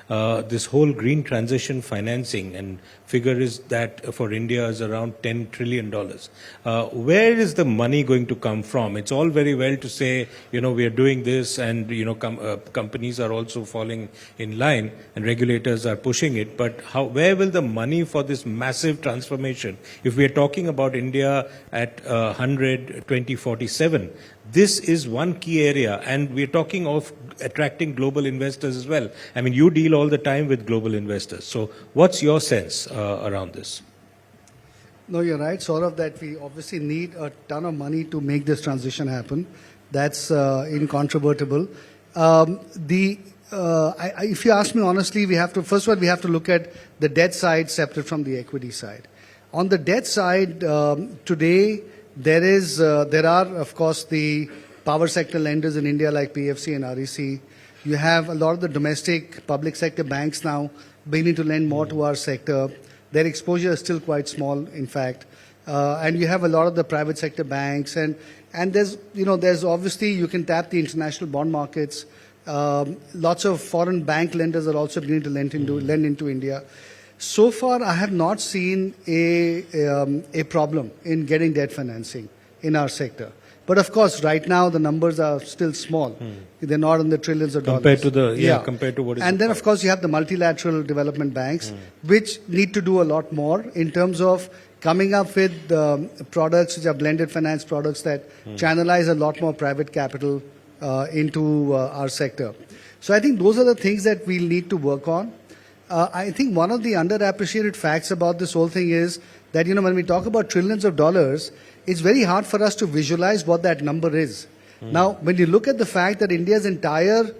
this whole green transition financing, and figure is that for India is around $10 trillion. Where is the money going to come from? It's all very well to say, we are doing this, and companies are also falling in line and regulators are pushing it, but where will the money for this massive transformation, if we are talking about India at 100 2047, this is one key area, and we're talking of attracting global investors as well. I mean, you deal all the time with global investors. So what's your sense around this? No, you're right, sort of, that we obviously need a ton of money to make this transition happen. That's incontrovertible. If you ask me honestly, first of all, we have to look at the debt side separate from the equity side. On the debt side, today, there are, of course, the power sector lenders in India like PFC and REC. You have a lot of the domestic public sector banks now beginning to lend more to our sector. Their exposure is still quite small, in fact. And you have a lot of the private sector banks. And there's obviously, you can tap the international bond markets. Lots of foreign bank lenders are also beginning to lend into India. So far, I have not seen a problem in getting debt financing in our sector. But of course, right now the numbers are still small. They're not in the trillions of dollars. Compared to what is. And then, of course, you have the multilateral development banks, which need to do a lot more in terms of coming up with products which are blended finance products that channelize a lot more private capital into our sector. So I think those are the things that we'll need to work on. I think one of the underappreciated facts about this whole thing is that, when we talk about trillions of dollars, it's very hard for us to visualize what that number is. Now, when you look at the fact that India's entire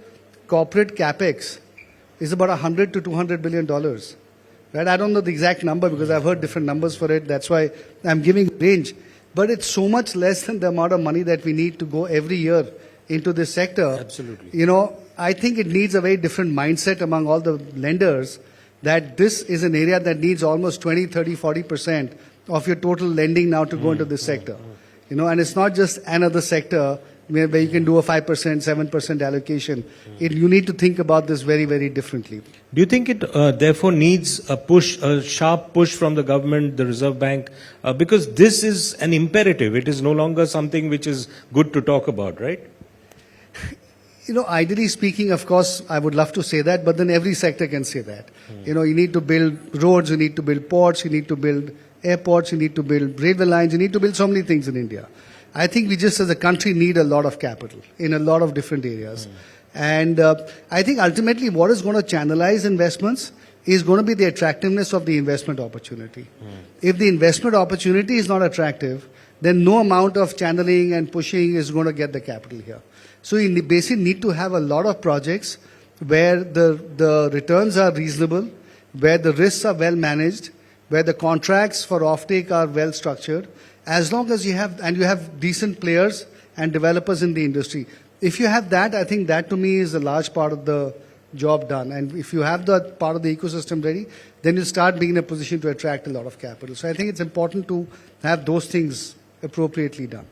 corporate capex is about $100 to $200 billion, right? I don't know the exact number because I've heard different numbers for it. That's why I'm giving range. But it's so much less than the amount of money that we need to go every year into this sector. Absolutely. I think it needs a very different mindset among all the lenders that this is an area that needs almost 20, 30, 40% of your total lending now to go into this sector. And it's not just another sector where you can do a 5%, 7% allocation. You need to think about this very, very differently. Do you think it therefore needs a sharp push from the government, the Reserve Bank? Because this is an imperative. It is no longer something which is good to talk about, right? Ideally speaking, of course, I would love to say that, but then every sector can say that. You need to build roads, you need to build ports, you need to build airports, you need to build railway lines, you need to build so many things in India. I think we just as a country need a lot of capital in a lot of different areas. And I think ultimately what is going to channelize investments is going to be the attractiveness of the investment opportunity. If the investment opportunity is not attractive, then no amount of channeling and pushing is going to get the capital here. So you basically need to have a lot of projects where the returns are reasonable, where the risks are well managed, where the contracts for offtake are well structured, as long as you have decent players and developers in the industry. If you have that, I think that to me is a large part of the job done. And if you have that part of the ecosystem ready, then you start being in a position to attract a lot of capital. So I think it's important to have those things appropriately done.